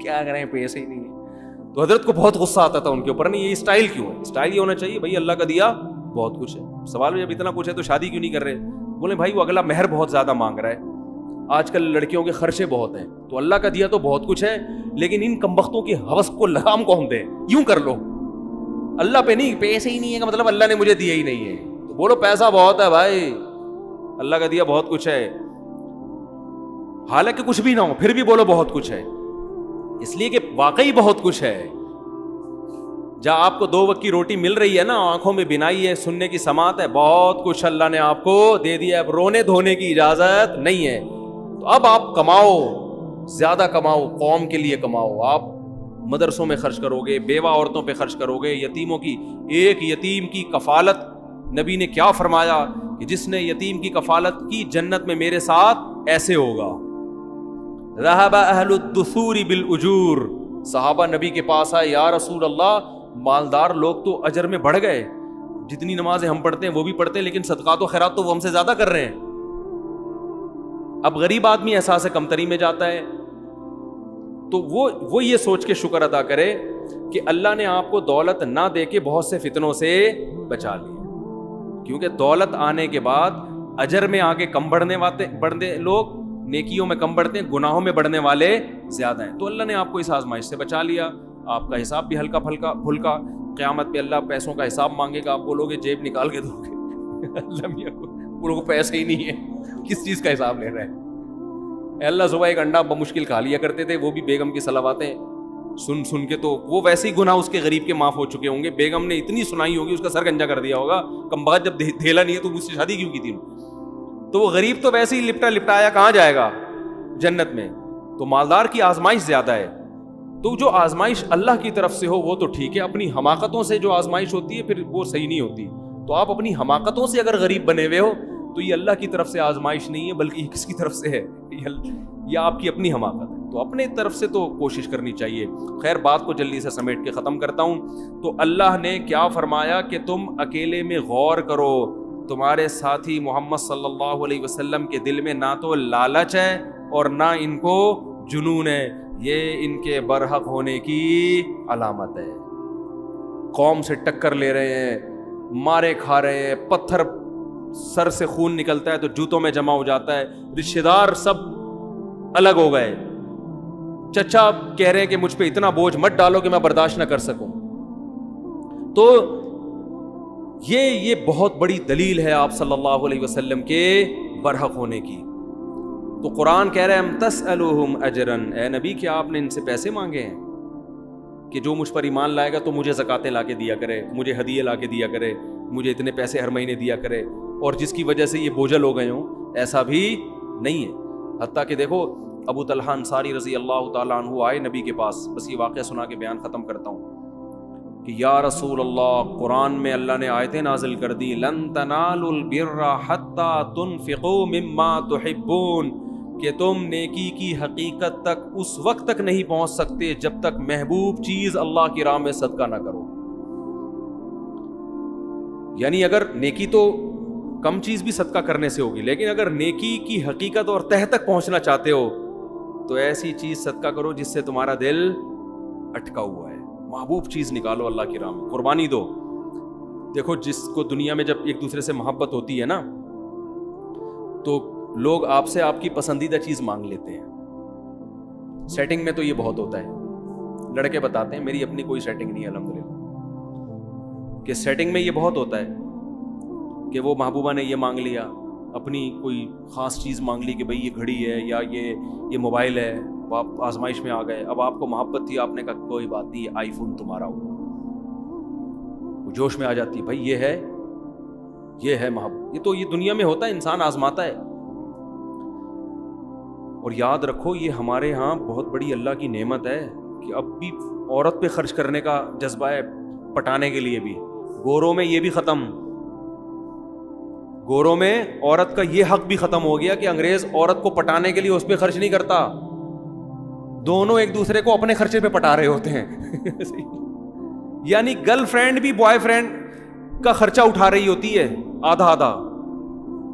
کیا کریں پیسے ہی نہیں ہے. تو حضرت کو بہت غصہ آتا تھا ان کے اوپر. نہیں یہ اسٹائل کیوں ہے؟ اسٹائل یہ ہونا چاہیے بھائی اللہ کا دیا بہت کچھ ہے. سوال جب اتنا کچھ ہے تو شادی کیوں نہیں کر رہے؟ بولے بھائی وہ اگلا مہر بہت زیادہ مانگ رہا ہے, آج کل لڑکیوں کے خرچے بہت ہیں, تو اللہ کا دیا تو بہت کچھ ہے لیکن ان کمبختوں کی ہوس کو لگام کون دے؟ یوں کر لو اللہ پہ نہیں, پیسے ہی نہیں ہے کا مطلب اللہ نے مجھے دیا ہی نہیں ہے. تو بولو پیسہ بہت ہے بھائی, اللہ کا دیا بہت کچھ ہے, حالانکہ کچھ بھی نہ ہو پھر بھی بولو بہت کچھ ہے, اس لیے کہ واقعی بہت کچھ ہے. جہاں آپ کو 2 وقت کی روٹی مل رہی ہے نا, آنکھوں میں بینائی ہے, سننے کی سماعت ہے, بہت کچھ اللہ نے آپ کو دے دیا ہے. اب رونے دھونے کی اجازت نہیں ہے. تو اب آپ کماؤ, زیادہ کماؤ, قوم کے لیے کماؤ. آپ مدرسوں میں خرچ کرو گے, بیوہ عورتوں پہ خرچ کرو گے, یتیموں کی, ایک یتیم کی کفالت نبی نے کیا فرمایا کہ جس نے یتیم کی کفالت کی جنت میں میرے ساتھ ایسے ہوگا. ذهب اہل الدثور بالاجور. صحابہ نبی کے پاس آئے, یا رسول اللہ مالدار لوگ تو اجر میں بڑھ گئے, جتنی نمازیں ہم پڑھتے ہیں وہ بھی پڑھتے ہیں لیکن صدقات و خیرات تو وہ ہم سے زیادہ کر رہے ہیں. اب غریب آدمی احساس کمتری میں جاتا ہے, تو وہ یہ سوچ کے شکر ادا کرے کہ اللہ نے آپ کو دولت نہ دے کے بہت سے فتنوں سے بچا لیا, کیونکہ دولت آنے کے بعد اجر میں آگے کم بڑھنے لوگ, نیکیوں میں کم بڑھتے ہیں, گناہوں میں بڑھنے والے زیادہ ہیں. تو اللہ نے آپ کو اس آزمائش سے بچا لیا, آپ کا حساب بھی ہلکا پھلکا. قیامت پہ اللہ پیسوں کا حساب مانگے گا, آپ بولو گے جیب نکال کے دو گے, اللہ میاں کو پیسے ہی نہیں ہے, کس چیز کا حساب لے رہے ہیں؟ اللہ صبح ایک انڈا بمشکل کھا لیا کرتے تھے, وہ بھی بیگم کی صلواتیں سن کے, تو وہ ویسے ہی گناہ اس کے غریب کے معاف ہو چکے ہوں گے. بیگم نے اتنی سنائی ہوگی, اس کا سر گنجا کر دیا ہوگا, کم بات جب دھیلا نہیں ہے تو مجھ سے شادی کیوں کی تھی؟ تو وہ غریب تو ویسے ہی لپٹایا کہاں جائے گا جنت میں. تو مالدار کی آزمائش زیادہ ہے. تو جو آزمائش اللہ کی طرف سے ہو وہ تو ٹھیک ہے, اپنی حماقتوں سے جو آزمائش ہوتی ہے پھر وہ صحیح نہیں ہوتی. تو آپ اپنی حماقتوں سے اگر غریب بنے ہوئے ہو تو یہ اللہ کی طرف سے آزمائش نہیں ہے, بلکہ یہ کس کی طرف سے ہے؟ یہ آپ کی اپنی حماقت ہے. تو اپنے طرف سے تو کوشش کرنی چاہیے. خیر بات کو جلدی سے سمیٹ کے ختم کرتا ہوں. تو اللہ نے کیا فرمایا کہ تم اکیلے میں غور کرو, تمہارے ساتھی محمد صلی اللہ علیہ وسلم کے دل میں نہ تو لالچ ہے اور نہ ان کو جنون ہے, یہ ان کے برحق ہونے کی علامت ہے. قوم سے ٹکر لے رہے ہیں, مارے کھا رہے ہیں, پتھر سر سے خون نکلتا ہے تو جوتوں میں جمع ہو جاتا ہے, رشتہ دار سب الگ ہو گئے, چچا کہہ رہے ہیں کہ مجھ پہ اتنا بوجھ مت ڈالو کہ میں برداشت نہ کر سکوں. تو یہ بہت بڑی دلیل ہے آپ صلی اللہ علیہ وسلم کے برحق ہونے کی. تو قرآن کہہ رہے ہیں ام تسألوہم اجرن, اے نبی کیا آپ نے ان سے پیسے مانگے ہیں کہ جو مجھ پر ایمان لائے گا تو مجھے زکاتیں لا کے دیا کرے, مجھے ہدیے لا کے دیا کرے, مجھے اتنے پیسے ہر مہینے دیا کرے, اور جس کی وجہ سے یہ بوجھل ہو گئے ہوں؟ ایسا بھی نہیں ہے. حتیٰ کہ دیکھو ابو طلحہ انصاری رضی اللہ تعالیٰ عنہ آئے نبی کے پاس, بس یہ واقعہ سنا کے بیان ختم کرتا ہوں کہ یا رسول اللہ, قرآن میں اللہ نے آیتیں نازل کر دی, لن تنالوا البر حتی تنفقوا مما تحبون, کہ تم نیکی کی حقیقت تک اس وقت تک نہیں پہنچ سکتے جب تک محبوب چیز اللہ کی راہ میں صدقہ نہ کرو. یعنی اگر نیکی تو کم چیز بھی صدقہ کرنے سے ہوگی, لیکن اگر نیکی کی حقیقت اور تہ تک پہنچنا چاہتے ہو تو ایسی چیز صدقہ کرو جس سے تمہارا دل اٹکا ہوا ہے. محبوب چیز نکالو اللہ کی راہ میں, قربانی دو. دیکھو جس کو دنیا میں جب ایک دوسرے سے محبت ہوتی ہے نا تو لوگ آپ سے آپ کی پسندیدہ چیز مانگ لیتے ہیں. سیٹنگ میں تو یہ بہت ہوتا ہے, لڑکے بتاتے ہیں میری اپنی کوئی سیٹنگ نہیں ہے الحمدللہ, کہ سیٹنگ میں یہ بہت ہوتا ہے کہ وہ محبوبہ نے یہ مانگ لیا, اپنی کوئی خاص چیز مانگ لی کہ بھئی یہ گھڑی ہے یا یہ موبائل ہے, آپ آزمائش میں آ گئے. اب آپ کو محبت تھی, آپ نے کہا کوئی بات نہیں یہ آئی فون تمہارا ہوگا, وہ جوش میں آ جاتی ہے بھائی یہ ہے محبت. یہ دنیا میں ہوتا ہے, انسان آزماتا ہے. اور یاد رکھو یہ ہمارے ہاں بہت بڑی اللہ کی نعمت ہے کہ اب بھی عورت پہ خرچ کرنے کا جذبہ ہے, پٹانے کے لیے بھی. گوروں میں یہ بھی ختم, گوروں میں عورت کا یہ حق بھی ختم ہو گیا کہ انگریز عورت کو پٹانے کے لیے اس پہ خرچ نہیں کرتا, دونوں ایک دوسرے کو اپنے خرچے پہ پٹا رہے ہوتے ہیں. یعنی گرل فرینڈ بھی بوائے فرینڈ کا خرچہ اٹھا رہی ہوتی ہے آدھا آدھا.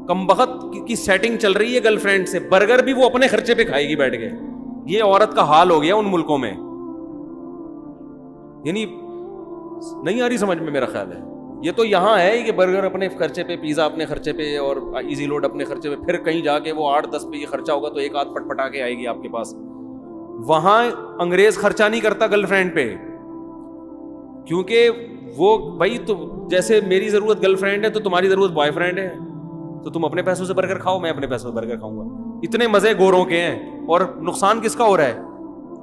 کم بخت کی سیٹنگ چل رہی ہے گرل فرینڈ سے, برگر بھی وہ اپنے خرچے پہ کھائے گی بیٹھ کے, یہ عورت کا حال ہو گیا ان ملکوں میں. یعنی نہیں آ رہی سمجھ میں میرا خیال ہے. یہ تو یہاں ہے کہ برگر اپنے خرچے پہ, پیزا اپنے خرچے پہ, اور ایزی لوڈ اپنے خرچے پہ, پھر کہیں جا کے وہ 8-10 پہ یہ خرچہ ہوگا تو ایک آدھ پٹ پٹا کے آئے گی آپ کے پاس. وہاں انگریز خرچہ نہیں کرتا گرل فرینڈ پہ, کیونکہ وہ بھائی تو جیسے میری ضرورت گرل فرینڈ ہے تو تمہاری ضرورت بوائے فرینڈ ہے, تو تم اپنے پیسوں سے برگر کھاؤ, میں اپنے پیسوں سے برگر کھاؤں گا. اتنے مزے گوروں کے ہیں, اور نقصان کس کا ہو رہا ہے؟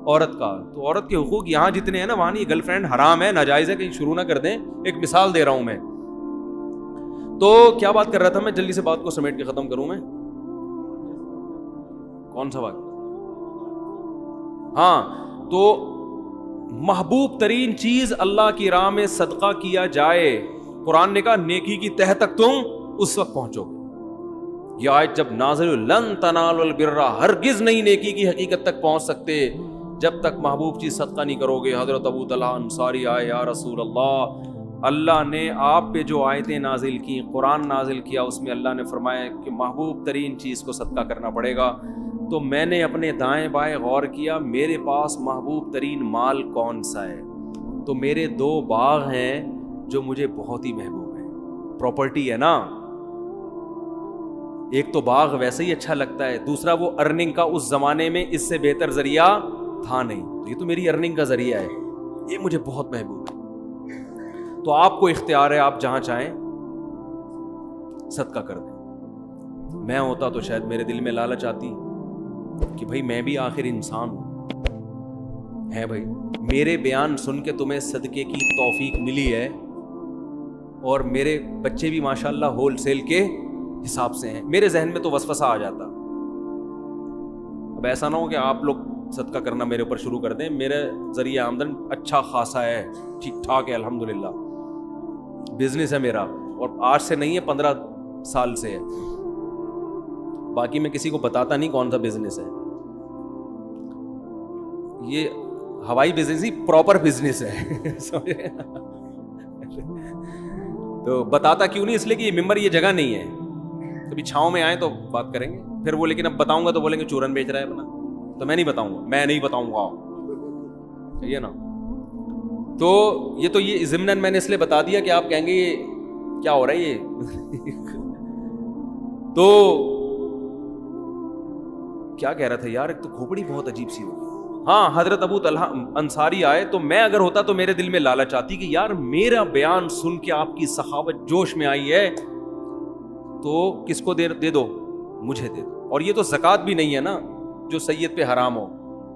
عورت کا. تو عورت کے حقوق یہاں جتنے ہیں نا وہاں نہیں. گرل فرینڈ حرام ہے, ناجائز ہے, کہیں شروع نہ کر دیں. ایک مثال دے رہا ہوں میں. تو کیا بات کر رہا تھا میں, جلدی سے بات کو سمیٹ کے ختم کروں میں. کون سا بات؟ ہاں, تو محبوب ترین چیز اللہ کی راہ میں صدقہ کیا جائے. قرآن نے کہا نیکی کی تہ تک تم اس وقت پہنچو گے. یہ آیت جب نازل لن تنالوا البر, ہرگز نہیں نیکی کی حقیقت تک پہنچ سکتے جب تک محبوب چیز صدقہ نہیں کرو گے. حضرت ابو طلحہ انصاری آئے, یا رسول اللہ نے آپ پہ جو آیتیں نازل کی, قرآن نازل کیا, اس میں اللہ نے فرمایا کہ محبوب ترین چیز کو صدقہ کرنا پڑے گا. تو میں نے اپنے دائیں بائیں غور کیا, میرے پاس محبوب ترین مال کون سا ہے؟ تو میرے 2 باغ ہیں جو مجھے بہت ہی محبوب ہیں. پراپرٹی ہے نا, ایک تو باغ ویسے ہی اچھا لگتا ہے, دوسرا وہ ارننگ کا اس زمانے میں اس سے بہتر ذریعہ تھا نہیں, تو یہ تو میری ارننگ کا ذریعہ ہے, یہ مجھے بہت محبوب ہے. تو آپ کو اختیار ہے, آپ جہاں چاہیں صدقہ کر دیں. میں ہوتا تو شاید میرے دل میں لالچ آتی کہ بھائی میں بھی آخر انسان ہوں, ہے بھائی میرے بیان سن کے تمہیں صدقے کی توفیق ملی ہے, اور میرے بچے بھی ماشاءاللہ ہول سیل کے حساب سے ہیں. میرے ذہن میں تو وسوسہ آ جاتا. اب ایسا نہ ہو کہ آپ لوگ صدقہ کرنا میرے اوپر شروع کر دیں. میرے ذریعہ آمدن اچھا خاصا ہے, ٹھیک ٹھاک ہے, الحمدللہ بزنس ہے میرا, اور آج سے نہیں ہے 15 سال سے ہے. باقی میں کسی کو بتاتا نہیں کون سا بزنس ہے. یہ ہوائی بزنس ہی پراپر بزنس ہے تو بتاتا کیوں نہیں, اس لیے کہ یہ ممبر یہ جگہ نہیں ہے. کبھی چھاؤں میں آئے تو بات کریں گے. پھر وہ لیکن اب بتاؤں گا تو بولیں گے چورن بیچ رہا ہے اپنا, تو میں نہیں بتاؤں گا, میں نہیں بتاؤں گا, صحیح ہے نا. تو یہ ضمناً میں نے اس لیے بتا دیا کہ آپ کہیں گے یہ کیا ہو رہا ہے یہ تو کیا کہہ رہا تھا یار, ایک تو کھوپڑی بہت عجیب سی ہوگی. ہاں, حضرت ابو طلحہ انصاری آئے, تو میں اگر ہوتا تو میرے دل میں لالچ آتی کہ یار میرا بیان سن کے آپ کی سخاوت جوش میں آئی ہے, تو کس کو دے دو, مجھے دے دو. اور یہ تو زکوٰۃ بھی نہیں ہے نا جو سید پہ حرام ہو,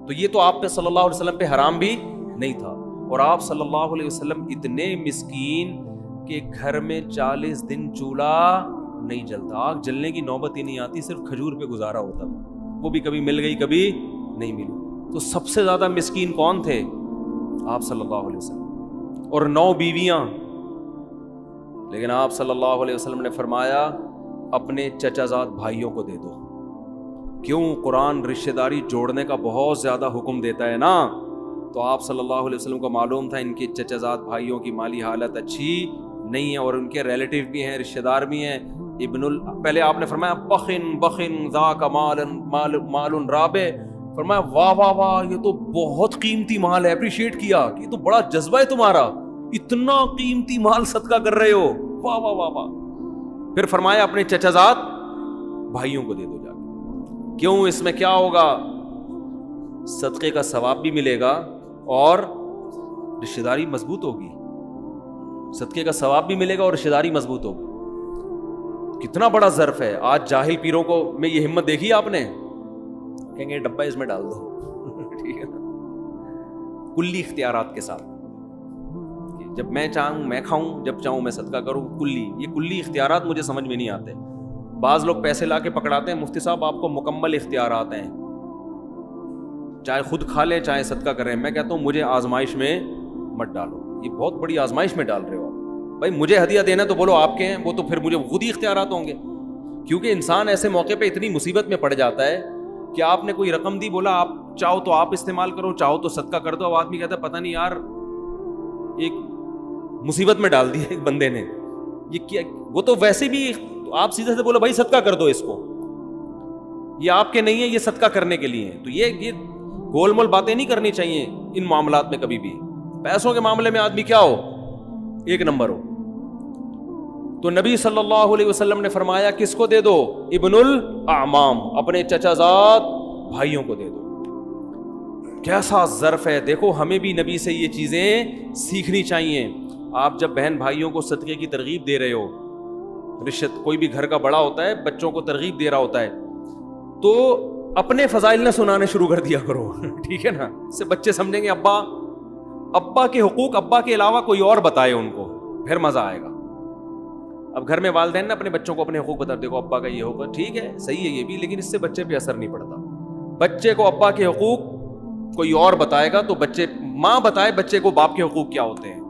تو یہ تو آپ پہ صلی اللہ علیہ وسلم پہ حرام بھی نہیں تھا. اور آپ صلی اللہ علیہ وسلم اتنے مسکین کہ گھر میں 40 دن چولہا نہیں جلتا, آگ جلنے کی نوبت ہی نہیں آتی, صرف کھجور پہ گزارا ہوتا, وہ بھی کبھی مل گئی کبھی نہیں ملی. تو سب سے زیادہ مسکین کون تھے؟ آپ صلی اللہ علیہ وسلم, اور 9 بیویاں. لیکن آپ صلی اللہ علیہ وسلم نے فرمایا اپنے چچا زاد بھائیوں کو دے دو. کیوں؟ قرآن رشتہ داری جوڑنے کا بہت زیادہ حکم دیتا ہے نا. تو آپ صلی اللہ علیہ وسلم کو معلوم تھا ان کے چچا زاد بھائیوں کی مالی حالت اچھی نہیں ہے, اور ان کے ریلیٹیو بھی ہیں, رشتہ دار بھی ہیں. پہلے آپ نے فرمایا بخن ذاک مال رابع, فرمایا واہ واہ واہ یہ تو بہت قیمتی مال ہے, اپریشیٹ کیا کہ یہ تو بڑا جذبہ ہے تمہارا, اتنا قیمتی مال صدقہ کر رہے ہو, واہ واہ واہ واہ. پھر فرمایا اپنے چچا زاد بھائیوں کو دے دو جا کے. کیوں؟ اس میں کیا ہوگا؟ صدقے کا ثواب بھی ملے گا اور رشتہ داری مضبوط ہوگی. صدقے کا ثواب بھی ملے گا اور رشتہ داری مضبوط ہوگی. کتنا بڑا ظرف ہے. آج جاہل پیروں کو میں یہ ہمت دیکھی آپ نے, کہیں گے ڈبہ اس میں ڈال دو ٹھیک ہے نا, کلی اختیارات کے ساتھ. جب میں چاہوں میں کھاؤں, جب چاہوں میں صدقہ کروں, کلی. یہ کلی اختیارات مجھے سمجھ میں نہیں آتے. بعض لوگ پیسے لا کے پکڑاتے ہیں, مفتی صاحب آپ کو مکمل اختیارات ہیں, چاہے خود کھا لیں چاہے صدقہ کریں. میں کہتا ہوں مجھے آزمائش میں مت ڈالو, یہ بہت بڑی آزمائش میں ڈال رہے ہو آپ. بھائی مجھے ہدیہ دینا تو بولو آپ کے ہیں, وہ تو پھر مجھے خود ہی اختیارات ہوں گے. کیونکہ انسان ایسے موقع پہ اتنی مصیبت میں پڑ جاتا ہے کہ آپ نے کوئی رقم دی, بولا آپ چاہو تو آپ استعمال کرو, چاہو تو صدقہ کر دو. اب آدمی کہتا ہے پتہ نہیں یار ایک مصیبت میں ڈال دی ایک بندے نے, یہ کیا. وہ تو ویسے بھی آپ سیدھے سے بولو بھائی صدقہ کر دو اس کو, یہ آپ کے نہیں ہے, یہ صدقہ کرنے کے لیے ہیں. تو یہ گول مول باتیں نہیں کرنی چاہیے ان معاملات میں کبھی بھی. پیسوں کے معاملے میں آدمی کیا ہو, ایک نمبر ہو. تو نبی صلی اللہ علیہ وسلم نے فرمایا کس کو دے دو, ابن الاعمام, اپنے چچا زاد بھائیوں کو دے دو. کیسا ظرف ہے, دیکھو ہمیں بھی نبی سے یہ چیزیں سیکھنی چاہیے. آپ جب بہن بھائیوں کو صدقے کی ترغیب دے رہے ہو, رشت کوئی بھی گھر کا بڑا ہوتا ہے بچوں کو ترغیب دے رہا ہوتا ہے, تو اپنے فضائل نہ سنانے شروع کر دیا کرو, ٹھیک ہے نا. اس سے بچے سمجھیں گے ابا کے حقوق ابا کے علاوہ کوئی اور بتائے ان کو, پھر مزہ آئے گا. اب گھر میں والدین نا اپنے بچوں کو اپنے حقوق بتا, دیکھو ابا کا یہ حقوق, ٹھیک ہے صحیح ہے یہ بھی, لیکن اس سے بچے پہ اثر نہیں پڑتا. بچے کو ابا کے حقوق کوئی اور بتائے گا تو بچے, ماں بتائے بچے کو باپ کے حقوق کیا ہوتے ہیں,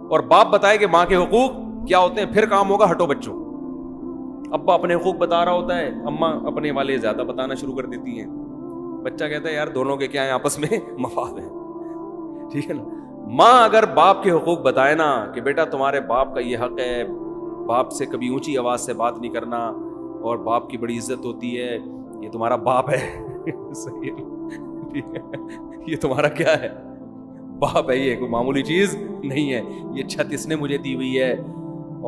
اور باپ بتائے کہ ماں کے حقوق کیا ہوتے ہیں, پھر کام ہوگا ہٹو بچوں. ابا اپنے حقوق بتا رہا ہوتا ہے, اماں اپنے والے زیادہ بتانا شروع کر دیتی ہیں. بچہ کہتا ہے یار دونوں کے کیا ہیں, آپس میں مفاد ہے, ٹھیک ہے نا. ماں اگر باپ کے حقوق بتائے نا کہ بیٹا تمہارے باپ کا یہ حق ہے, باپ سے کبھی اونچی آواز سے بات نہیں کرنا, اور باپ کی بڑی عزت ہوتی ہے, یہ تمہارا باپ ہے, صحیح ہے, یہ تمہارا کیا ہے, باپ ہے, یہ کوئی معمولی چیز نہیں ہے, یہ چھت اس نے مجھے دی ہوئی ہے,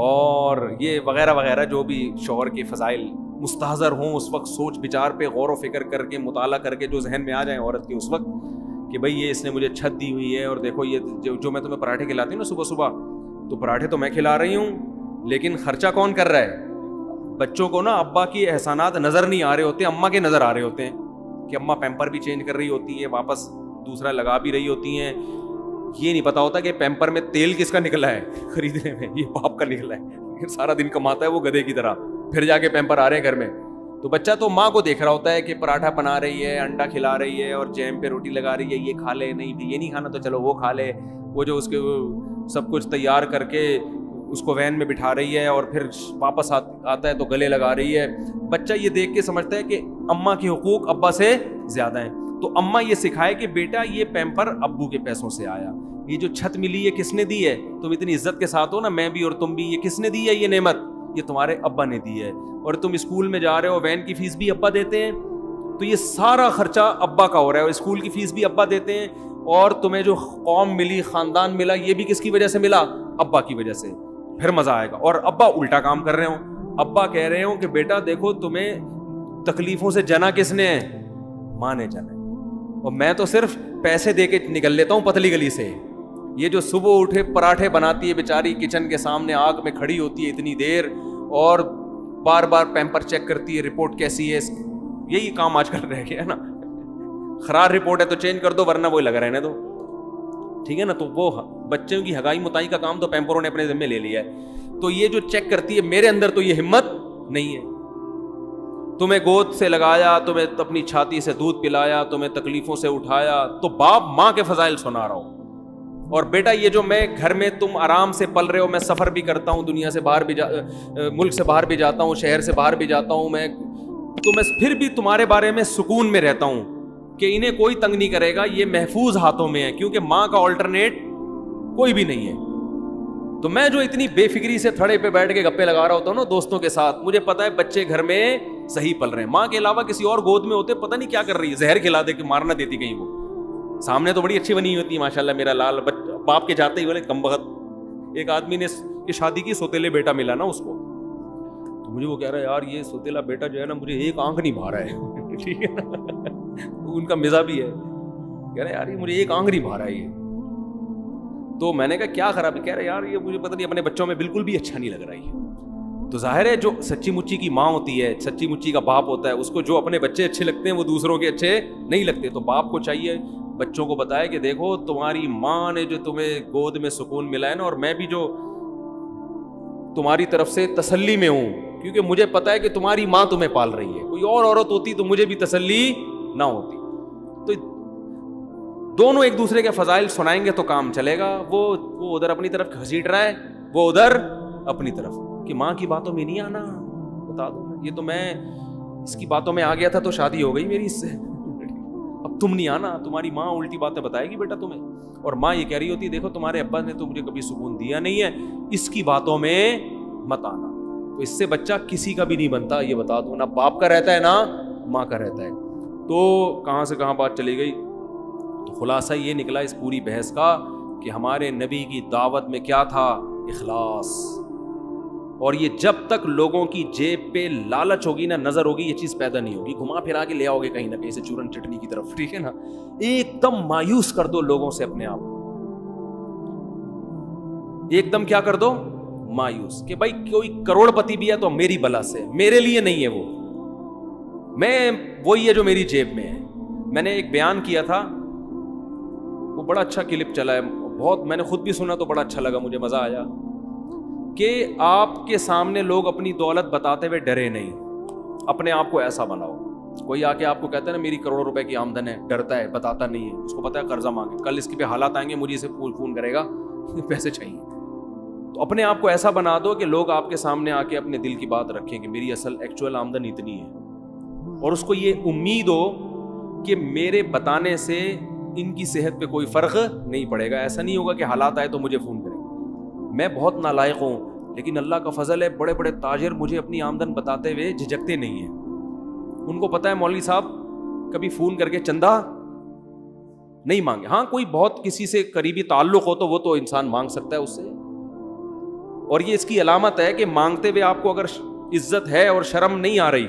اور یہ وغیرہ وغیرہ جو بھی شوہر کے فضائل مستحضر ہوں اس وقت سوچ بچار پہ غور و فکر کر کے مطالعہ کر کے جو ذہن میں آ جائیں عورت کے اس وقت کہ بھائی یہ اس نے مجھے چھت دی ہوئی ہے, اور دیکھو یہ جو میں تمہیں پراٹھے کھلاتی ہوں نا صبح صبح, تو پراٹھے تو میں کھلا رہی ہوں, لیکن خرچہ کون کر رہا ہے. بچوں کو نا ابا کی احسانات نظر نہیں آ رہے ہوتے, اماں کے نظر آ رہے ہوتے ہیں کہ اماں پیمپر بھی چینج کر رہی ہوتی ہے, واپس دوسرا لگا بھی رہی ہوتی ہیں. یہ نہیں پتا ہوتا کہ پیمپر میں تیل کس کا نکلا ہے خریدنے میں, یہ باپ کا نکلا ہے, سارا دن کماتا ہے وہ گدھے کی طرح, پھر جا کے پیمپر آ رہے ہیں گھر میں. تو بچہ تو ماں کو دیکھ رہا ہوتا ہے کہ پراٹھا بنا رہی ہے, انڈا کھلا رہی ہے, اور جیم پہ روٹی لگا رہی ہے, یہ کھا لے, نہیں یہ نہیں کھانا تو چلو وہ کھا لے, وہ جو اس کے سب کچھ تیار کر کے اس کو وین میں بٹھا رہی ہے, اور پھر واپس آتا ہے تو گلے لگا رہی ہے. بچہ یہ دیکھ کے سمجھتا ہے کہ اماں کے حقوق ابا سے زیادہ ہیں. تو اماں یہ سکھائے کہ بیٹا یہ پیمپر ابو کے پیسوں سے آیا, یہ جو چھت ملی ہے کس نے دی ہے, تم اتنی عزت کے ساتھ ہو نا, میں بھی اور تم بھی, یہ کس نے دی ہے یہ نعمت, یہ تمہارے ابا نے دی ہے. اور تم اسکول میں جا رہے ہو, وین کی فیس بھی ابا دیتے ہیں, تو یہ سارا خرچہ ابا کا ہو رہا ہے, اور اسکول کی فیس بھی ابا دیتے ہیں, اور تمہیں جو قوم ملی, خاندان ملا, یہ بھی کس کی وجہ سے ملا, ابا کی وجہ سے. پھر مزہ آئے گا. اور ابا الٹا کام کر رہے ہوں, ابا کہہ رہے ہوں کہ بیٹا دیکھو تمہیں تکلیفوں سے جنا کس نے ہے, ماں نے جنا ہے, اور میں تو صرف پیسے دے کے نکل لیتا ہوں پتلی گلی سے. یہ جو صبح اٹھے پراٹھے بناتی ہے بیچاری, کچن کے سامنے آگ میں کھڑی ہوتی ہے اتنی دیر, اور بار بار پیمپر چیک کرتی ہے رپورٹ کیسی ہے, یہی کام آج کل رہ گیا نا. خراب رپورٹ ہے تو چینج کر دو, ورنہ وہی لگا رہنے دو, ٹھیک ہے نا. تو وہ بچوں کی ہگائی متائی کا کام تو پیمپروں نے اپنے ذمہ لے لیا ہے. تو یہ جو چیک کرتی ہے, میرے اندر تو یہ ہمت نہیں ہے. تمہیں گود سے لگایا, تمہیں اپنی چھاتی سے دودھ پلایا, تمہیں تکلیفوں سے اٹھایا, تو باپ ماں کے فضائل سنا رہا ہوں. اور بیٹا یہ جو میں گھر میں تم آرام سے پل رہے ہو, میں سفر بھی کرتا ہوں, دنیا سے باہر بھی ملک سے باہر بھی جاتا ہوں, شہر سے باہر بھی جاتا ہوں میں, تو میں پھر بھی تمہارے بارے میں سکون میں رہتا ہوں کہ انہیں کوئی تنگ نہیں کرے گا, یہ محفوظ ہاتھوں میں ہے, کیونکہ ماں کا آلٹرنیٹ کوئی بھی نہیں ہے. تو میں جو اتنی بے فکری سے تھڑے پہ بیٹھ کے گپے لگا رہا ہوتا ہوں نا دوستوں کے ساتھ, مجھے پتا ہے بچے گھر میں صحیح پل رہے ہیں, ماں کے علاوہ کسی اور گود میں ہوتے پتہ نہیں کیا کر رہی ہے, زہر کھلا دے کہ مارنا دیتی کہیں. وہ سامنے تو بڑی اچھی بنی ہوتی ہے ماشاءاللہ, میرا لال باپ کے جاتے ہی بولے کم بخت. ایک آدمی نے شادی کی, سوتیلے بیٹا ملا نا اس کو, تو مجھے وہ کہہ رہا ہے یار یہ سوتیلا بیٹا جو ہے نا مجھے ایک آنکھ نہیں بھا رہا ہے, ٹھیک ہے نا, ان کا مزاج بھی ہے, کہہ رہا ہے یار یہ مجھے ایک آنکھ نہیں بھا رہا ہے یہ. تو میں نے کہا کیا خرابی, کہہ رہا ہے یار یہ مجھے پتہ نہیں اپنے بچوں میں بالکل بھی اچھا نہیں لگ رہا ہے. تو ظاہر ہے جو سچی مچی کی ماں ہوتی ہے, سچی مچی کا باپ ہوتا ہے, اس کو جو اپنے بچے اچھے لگتے ہیں وہ دوسروں کے اچھے نہیں لگتے. تو باپ کو چاہیے بچوں کو بتائے کہ دیکھو تمہاری ماں نے جو تمہیں گود میں سکون ملا ہے نا, اور میں بھی جو تمہاری طرف سے تسلی میں ہوں, کیونکہ مجھے پتا ہے کہ تمہاری ماں تمہیں پال رہی ہے, کوئی اور عورت ہوتی تو مجھے بھی تسلی نہ ہوتی. تو دونوں ایک دوسرے کے فضائل سنائیں گے تو کام چلے گا. وہ ادھر اپنی طرف گھسیٹ رہا ہے, وہ ادھر اپنی طرف, کہ ماں کی باتوں میں نہیں آنا, بتا دو یہ تو میں اس کی باتوں میں آ گیا تھا تو شادی ہو گئی میری اس سے, اب تم نہیں آنا, تمہاری ماں الٹی باتیں بتائے گی بیٹا تمہیں. اور ماں یہ کہہ رہی ہوتی دیکھو تمہارے ابا نے تو مجھے کبھی سکون دیا نہیں ہے, اس کی باتوں میں مت آنا. تو اس سے بچہ کسی کا بھی نہیں بنتا, یہ بتا دو, نہ باپ کا رہتا ہے نہ ماں کا رہتا ہے. تو کہاں سے کہاں بات چلی گئی, تو خلاصہ یہ نکلا اس پوری بحث کا کہ ہمارے نبی کی دعوت میں کیا تھا؟ اخلاص. اور یہ جب تک لوگوں کی جیب پہ لالچ ہوگی نا، نظر ہوگی، یہ چیز پیدا نہیں ہوگی. گھما پھرا کے لے آؤ گے کہیں نہ کہیں سے چورن چٹنی کی طرف، ٹھیک ہے نا. ایک دم مایوس کر دو لوگوں سے اپنے آپ، ایک دم کیا کر دو؟ مایوس. کہ بھائی کوئی کروڑ پتی بھی ہے تو میری بلا سے، میرے لیے نہیں ہے وہ، میں وہی ہے جو میری جیب میں ہے. میں نے ایک بیان کیا تھا، وہ بڑا اچھا کلپ چلا ہے، بہت میں نے خود بھی سنا تو بڑا اچھا لگا، مجھے مزہ آیا. کہ آپ کے سامنے لوگ اپنی دولت بتاتے ہوئے ڈرے نہیں، اپنے آپ کو ایسا بناؤ. کوئی آ کے آپ کو کہتا ہے نا میری کروڑوں روپے کی آمدن ہے، ڈرتا ہے، بتاتا نہیں ہے، اس کو پتا ہے قرضہ مانگے، کل اس کے پہ حالات آئیں گے، مجھے اسے فون کرے گا پیسے چاہیے. تو اپنے آپ کو ایسا بنا دو کہ لوگ آپ کے سامنے آ کے اپنے دل کی بات رکھیں کہ میری اصل ایکچوئل آمدن اتنی ہے، اور اس کو یہ امید ہو کہ میرے بتانے سے ان کی صحت پہ کوئی فرق نہیں پڑے گا. ایسا نہیں ہوگا کہ حالات آئے تو مجھے فون کریں. میں بہت نالائق ہوں، لیکن اللہ کا فضل ہے، بڑے بڑے تاجر مجھے اپنی آمدن بتاتے ہوئے جھجکتے نہیں ہیں. ان کو پتا ہے مولوی صاحب کبھی فون کر کے چندہ نہیں مانگے. ہاں کوئی بہت کسی سے قریبی تعلق ہو تو وہ تو انسان مانگ سکتا ہے اس سے، اور یہ اس کی علامت ہے کہ مانگتے ہوئے آپ کو اگر عزت ہے اور شرم نہیں آ رہی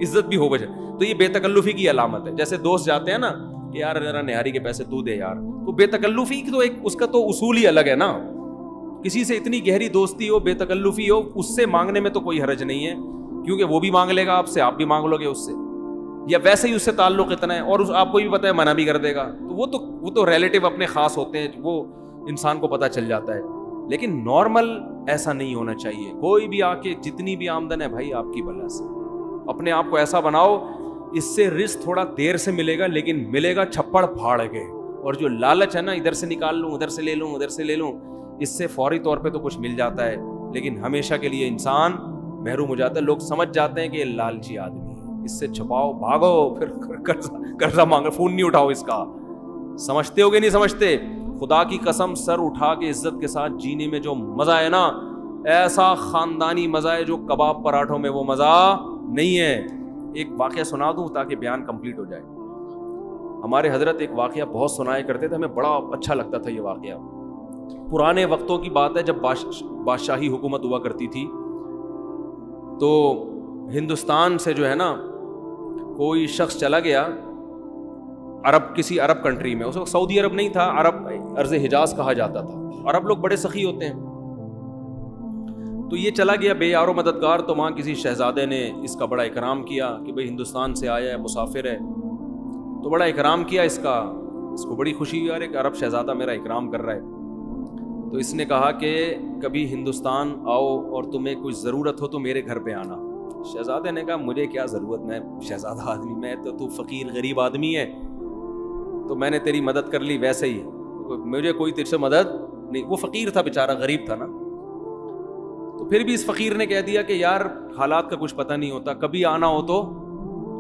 عزت بھی ہو بجے تو یہ بے تکلفی کی علامت ہے. جیسے دوست جاتے ہیں نا کہ یار ذرا نہاری کے پیسے تو دے یار، تو بے تکلفی کی تو ایک اس کا تو اصول ہی الگ ہے نا. کسی سے اتنی گہری دوستی ہو، بے تکلفی ہو، اس سے مانگنے میں تو کوئی حرج نہیں ہے، کیونکہ وہ بھی مانگ لے گا آپ سے، آپ بھی مانگ لو گے اس سے، یا ویسے ہی اس سے تعلق اتنا ہے اور آپ کو بھی پتا ہے منع بھی کر دے گا. تو وہ تو ریلیٹیو اپنے خاص ہوتے ہیں، وہ انسان کو پتا چل جاتا ہے. لیکن نارمل ایسا نہیں ہونا چاہیے. کوئی بھی آ کے جتنی بھی آمدن ہے بھائی آپ کی بلا سے، اپنے آپ کو ایسا بناؤ اس سے رزق تھوڑا دیر سے ملے گا لیکن ملے گا چھپڑ پھاڑ کے. اور جو لالچ ہے نا ادھر سے نکال لوں، ادھر سے لے لوں، ادھر سے لے لوں، اس سے فوری طور پہ تو کچھ مل جاتا ہے لیکن ہمیشہ کے لیے انسان محروم ہو جاتا ہے. لوگ سمجھ جاتے ہیں کہ یہ لالچی آدمی ہے، اس سے چھپاؤ، بھاگو، پھر قرضہ مانگو، فون نہیں اٹھاؤ اس کا. سمجھتے ہو گے نہیں سمجھتے؟ خدا کی قسم سر اٹھا کے عزت کے ساتھ جینے میں جو مزہ ہے نا، ایسا خاندانی مزہ ہے جو کباب پراٹھوں میں وہ مزہ نہیں ہے. ایک واقعہ سنا دوں تاکہ بیان کمپلیٹ ہو جائے. ہمارے حضرت ایک واقعہ بہت سنایا کرتے تھے، ہمیں بڑا اچھا لگتا تھا یہ واقعہ. پرانے وقتوں کی بات ہے جب بادشاہی حکومت ہوا کرتی تھی، تو ہندوستان سے جو ہے نا کوئی شخص چلا گیا کسی عرب کنٹری میں. اس وقت سعودی عرب نہیں تھا، عرب ارض حجاز کہا جاتا تھا. عرب لوگ بڑے سخی ہوتے ہیں. تو یہ چلا گیا بے یار و مددگار. تو وہاں کسی شہزادے نے اس کا بڑا اکرام کیا کہ بھئی ہندوستان سے آیا ہے، مسافر ہے، تو بڑا اکرام کیا اس کا. اس کو بڑی خوشی ہوئی، یار ایک عرب شہزادہ میرا اکرام کر رہا ہے. تو اس نے کہا کہ کبھی ہندوستان آؤ اور تمہیں کچھ ضرورت ہو تو میرے گھر پہ آنا. شہزادے نے کہا مجھے کیا ضرورت، میں شہزادہ آدمی، میں تو فقیر غریب آدمی ہے، تو میں نے تیری مدد کر لی، ویسے ہی مجھے کوئی تجھ سے مدد نہیں. وہ فقیر تھا بیچارہ، غریب تھا نا. تو پھر بھی اس فقیر نے کہہ دیا کہ یار حالات کا کچھ پتہ نہیں ہوتا، کبھی آنا ہو تو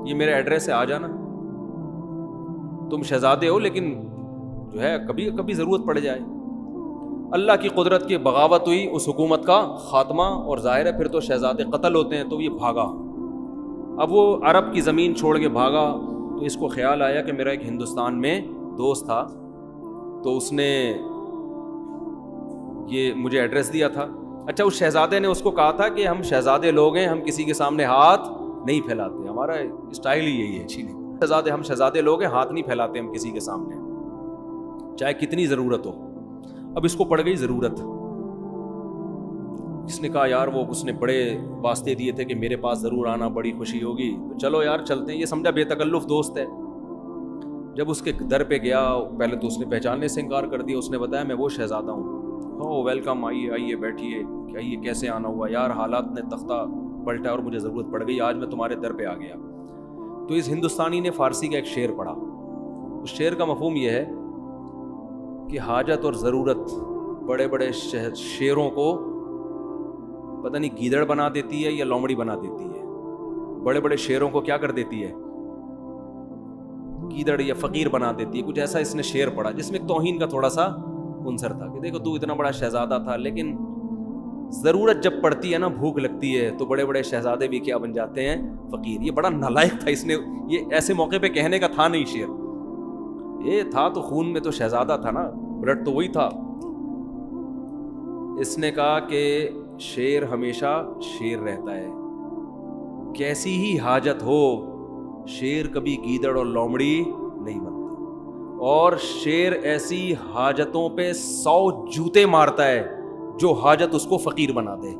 یہ میرے ایڈریس سے آ جانا. تم شہزادے ہو لیکن جو ہے کبھی کبھی ضرورت پڑ جائے. اللہ کی قدرت کی بغاوت ہوئی، اس حکومت کا خاتمہ، اور ظاہر ہے پھر تو شہزادے قتل ہوتے ہیں. تو یہ بھاگا. اب وہ عرب کی زمین چھوڑ کے بھاگا تو اس کو خیال آیا کہ میرا ایک ہندوستان میں دوست تھا، تو اس نے یہ مجھے ایڈریس دیا تھا. اچھا اس شہزادے نے اس کو کہا تھا کہ ہم شہزادے لوگ ہیں، ہم کسی کے سامنے ہاتھ نہیں پھیلاتے، ہمارا اسٹائل ہی یہی ہے. شہزادے، ہم شہزادے لوگ ہیں، ہاتھ نہیں پھیلاتے ہم کسی کے سامنے، چاہے کتنی ضرورت ہو. اب اس کو پڑ گئی ضرورت. اس نے کہا یار اس نے بڑے واسطے دیے تھے کہ میرے پاس ضرور آنا، بڑی خوشی ہوگی، تو چلو یار چلتے ہیں. یہ سمجھا بے تکلف دوست ہے. جب اس کے در پہ گیا، پہلے تو اس نے پہچاننے سے انکار کر دیا. اس نے بتایا میں وہ شہزادہ ہوں. ویلکم، آئیے آئیے بیٹھیے. آئیے، کیسے آنا ہوا؟ یار حالات نے تختہ پلٹا اور مجھے ضرورت پڑ گئی، آج میں تمہارے در پہ آ گیا. تو اس ہندوستانی نے فارسی کا ایک شعر پڑھا. اس شعر کا مفہوم یہ ہے کہ حاجت اور ضرورت بڑے بڑے شیروں کو پتہ نہیں گیدڑ بنا دیتی ہے یا لومڑی بنا دیتی ہے. بڑے بڑے شیروں کو کیا کر دیتی ہے؟ گیدڑ یا فقیر بنا دیتی ہے. کچھ ایسا اس نے شعر پڑھا جس میں توہین کا تھوڑا سا عنصر تھا کہ دیکھو تو اتنا بڑا شہزادہ تھا، لیکن ضرورت جب پڑتی ہے نا، بھوک لگتی ہے، تو بڑے بڑے شہزادے بھی کیا بن جاتے ہیں؟ فقیر. یہ بڑا نالائق تھا. اس نے یہ ایسے موقع پہ کہنے کا تھا نہیں شعر، یہ تھا تو خون میں تو شہزادہ تھا نا, بلڈ تو وہی تھا. اس نے کہا کہ شیر ہمیشہ شیر رہتا ہے, کیسی ہی حاجت ہو شیر کبھی گیدڑ اور لومڑی نہیں بنتا, اور شیر ایسی حاجتوں پہ 100 جوتے مارتا ہے جو حاجت اس کو فقیر بنا دے.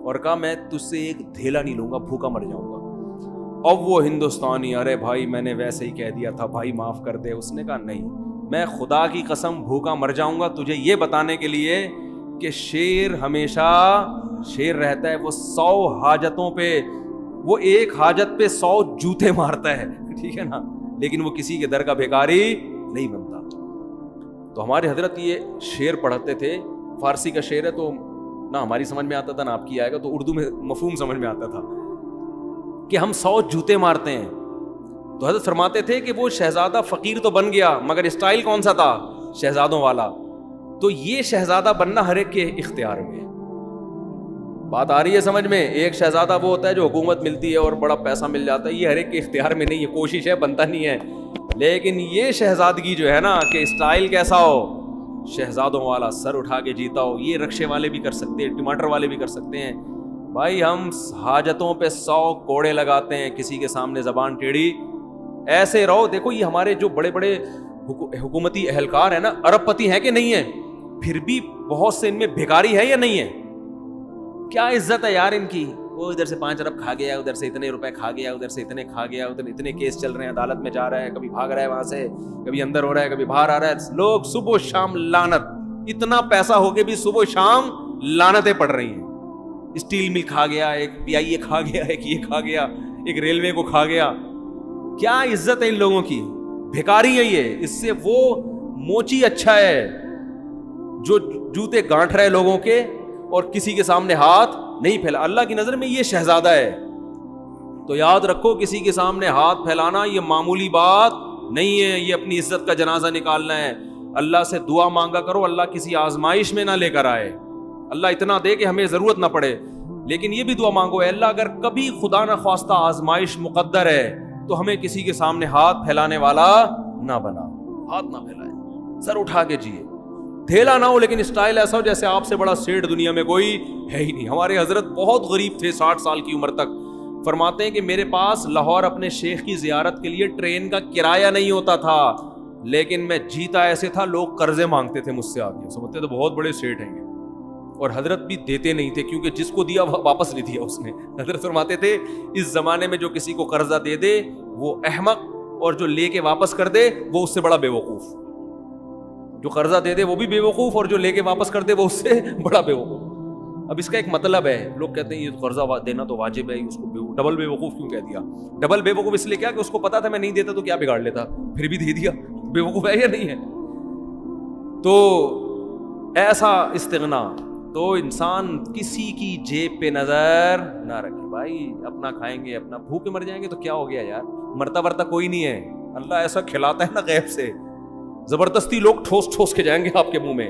اور کہا میں تجھ سے ایک دھیلا نہیں لوں گا, بھوکا مر جاؤں گا. اب وہ ہندوستانی, ارے بھائی میں نے ویسے ہی کہہ دیا تھا بھائی معاف کر دے. اس نے کہا نہیں, میں خدا کی قسم بھوکا مر جاؤں گا تجھے یہ بتانے کے لیے کہ شیر ہمیشہ شیر رہتا ہے. وہ 100 حاجتوں پہ, وہ ایک حاجت پہ 100 جوتے مارتا ہے, ٹھیک ہے نا, لیکن وہ کسی کے در کا بھیکاری نہیں بنتا. تو ہمارے حضرت یہ شعر پڑھتے تھے, فارسی کا شعر ہے تو نہ ہماری سمجھ میں آتا تھا نہ آپ کی آئے گا, تو اردو میں مفہوم سمجھ میں آتا تھا کہ ہم 100 جوتے مارتے ہیں. تو حضرت فرماتے تھے کہ وہ شہزادہ فقیر تو بن گیا مگر اسٹائل کون سا تھا, شہزادوں والا. تو یہ شہزادہ بننا ہر ایک کے اختیار میں. بات آ رہی ہے سمجھ میں؟ ایک شہزادہ وہ ہوتا ہے جو حکومت ملتی ہے اور بڑا پیسہ مل جاتا ہے, یہ ہر ایک کے اختیار میں نہیں ہے, کوشش ہے بنتا نہیں ہے. لیکن یہ شہزادگی جو ہے نا کہ اسٹائل کیسا ہو, شہزادوں والا, سر اٹھا کے جیتا ہو, یہ رکشے والے بھی کر سکتے ہیں, ٹماٹر والے بھی کر سکتے ہیں. بھائی ہم حاجتوں پہ 100 کوڑے لگاتے ہیں, کسی کے سامنے زبان ٹیڑھی, ایسے رہو. دیکھو یہ ہمارے جو بڑے بڑے حکومتی اہلکار ہیں نا, ارب پتی ہیں کہ نہیں ہیں, پھر بھی بہت سے ان میں بھیکاری ہے یا نہیں ہے؟ کیا عزت ہے یار ان کی. وہ ادھر سے 5 ارب کھا گیا, ادھر سے اتنے روپے کھا گیا, ادھر سے اتنے کھا گیا, ادھر اتنے کیس چل رہے ہیں, عدالت میں جا رہا ہے, کبھی بھاگ رہا ہے وہاں سے, کبھی اندر ہو رہا ہے, کبھی باہر آ رہا ہے. لوگ صبح و شام لعنت, اتنا پیسہ ہو کے بھی صبح و شام لعنتیں پڑ رہی ہیں. اسٹیل مل کھا گیا, ایک PIA کھا گیا, ایک یہ کھا گیا, ایک ریلوے کو کھا گیا. کیا عزت ہے ان لوگوں کی, بھیکاری ہے یہ. اس سے وہ موچی اچھا ہے جو جوتے گانٹھ رہے لوگوں کے اور کسی کے سامنے ہاتھ نہیں پھیلا. اللہ کی نظر میں یہ شہزادہ ہے. تو یاد رکھو کسی کے سامنے ہاتھ پھیلانا یہ معمولی بات نہیں ہے, یہ اپنی عزت کا جنازہ نکالنا ہے. اللہ سے دعا مانگا کرو اللہ کسی آزمائش میں نہ لے کر آئے, اللہ اتنا دے کہ ہمیں ضرورت نہ پڑے. لیکن یہ بھی دعا مانگو, اے اللہ اگر کبھی خدا نہ خواستہ آزمائش مقدر ہے تو ہمیں کسی کے سامنے ہاتھ پھیلانے والا نہ بنا, ہاتھ نہ پھیلائے, سر اٹھا کے جیے, دھیلا نہ ہو لیکن اسٹائل ایسا ہو جیسے آپ سے بڑا سیٹ دنیا میں کوئی ہے ہی نہیں. ہمارے حضرت بہت غریب تھے 60 سال کی عمر تک. فرماتے ہیں کہ میرے پاس لاہور اپنے شیخ کی زیارت کے لیے ٹرین کا کرایہ نہیں ہوتا تھا, لیکن میں جیتا ایسے تھا لوگ قرضے مانگتے تھے مجھ سے آ کے, سمجھتے تو بہت بڑے سیٹ ہیں. اور حضرت بھی دیتے نہیں تھے کیونکہ جس کو دیا واپس نہیں دیا اس نے. حضرت فرماتے تھے اس زمانے میں جو کسی کو قرضہ دے دے وہ احمق, اور جو لے کے واپس کر دے وہ اس سے بڑا بے وقوف. جو قرضہ دے دے وہ بھی بے وقوف, اور جو لے کے واپس کر دے وہ اس سے بڑا بے وقوف. اب اس کا ایک مطلب ہے, لوگ کہتے ہیں یہ قرضہ دینا تو واجب ہے, اس کو ڈبل بے وقوف کیوں کہہ دیا؟ ڈبل بے وقوف اس لیے کیا کہ اس کو پتا تھا میں نہیں دیتا تو کیا بگاڑ لیتا, پھر بھی دے دیا. بے وقوف ہے یا نہیں ہے؟ تو ایسا استغنا, تو انسان کسی کی جیب پہ نظر نہ رکھے. بھائی اپنا کھائیں گے, اپنا بھوکے مر جائیں گے تو کیا ہو گیا یار, مرتا ورتا کوئی نہیں ہے. اللہ ایسا کھلاتا ہے نا غیب سے, زبردستی لوگ ٹھوس ٹھوس کے جائیں گے آپ کے منہ میں.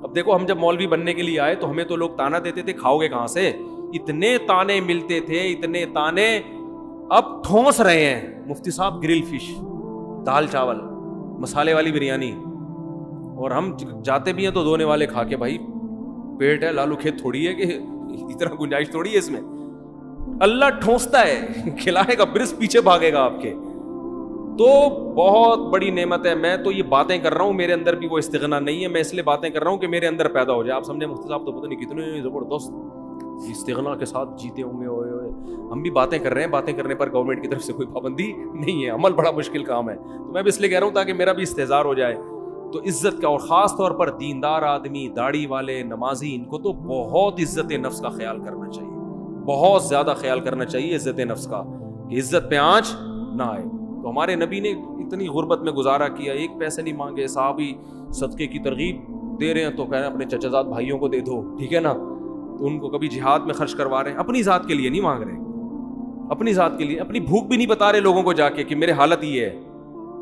اب دیکھو ہم جب مولوی بننے کے لیے آئے تو ہمیں تو لوگ تانا دیتے تھے, کھاؤ گے کہاں سے, اتنے تانے ملتے تھے, اتنے تانے. اب ٹھونس رہے ہیں مفتی صاحب گرل فش, دال چاول, مسالے والی بریانی, اور ہم جاتے بھی ہیں تو دھونے والے کھا کے. بھائی پیٹ ہے, لالو کھیت تھوڑی ہے کہ اتنا گنجائش تھوڑی ہے اس میں. اللہ ٹھونستا ہے, کھلائے گا, برس پیچھے بھاگے گا آپ کے. تو بہت بڑی نعمت ہے. میں تو یہ باتیں کر رہا ہوں, میرے اندر بھی وہ استغنا نہیں ہے. میں اس لیے باتیں کر رہا ہوں کہ میرے اندر پیدا ہو جائے. آپ سمجھے مفتی صاحب تو پتہ نہیں کتنے زبردست استغنا کے ساتھ جیتے ہوں گے. ہم بھی باتیں کر رہے ہیں, باتیں کرنے پر گورنمنٹ کی طرف سے کوئی پابندی نہیں ہے, عمل بڑا مشکل کام ہے. تو میں بھی اس لیے کہہ رہا ہوں تاکہ میرا بھی استحضار ہو جائے. تو عزت کا, اور خاص طور پر دیندار آدمی, داڑھی والے, نمازی, ان کو تو بہت عزت نفس کا خیال کرنا چاہیے, بہت زیادہ خیال کرنا چاہیے عزت نفس کا, کہ عزت پہ آنچ نہ آئے. تو ہمارے نبی نے اتنی غربت میں گزارا کیا, ایک پیسے نہیں مانگے. صحابی صدقے کی ترغیب دے رہے ہیں تو کہہ رہے ہیں اپنے چچا زاد بھائیوں کو دے دو, ٹھیک ہے نا. تو ان کو کبھی جہاد میں خرچ کروا رہے ہیں, اپنی ذات کے لیے نہیں مانگ رہے, اپنی ذات کے لیے. اپنی بھوک بھی نہیں بتا رہے لوگوں کو جا کے کہ میرے حالت یہ ہے,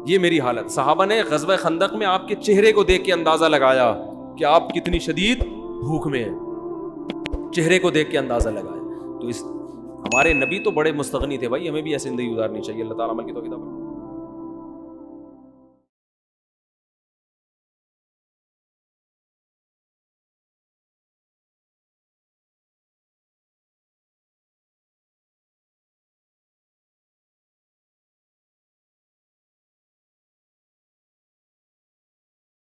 یہ میری حالت. صحابہ نے غزوہ خندق میں آپ کے چہرے کو دیکھ کے اندازہ لگایا کہ آپ کتنی شدید بھوک میں ہیں, چہرے کو دیکھ کے اندازہ لگایا. تو اس ہمارے نبی تو بڑے مستغنی تھے بھائی, ہمیں بھی ایسی زندگی گزارنی چاہیے. اللہ تعالیٰ عمل کی توفیق عطا فرمائے.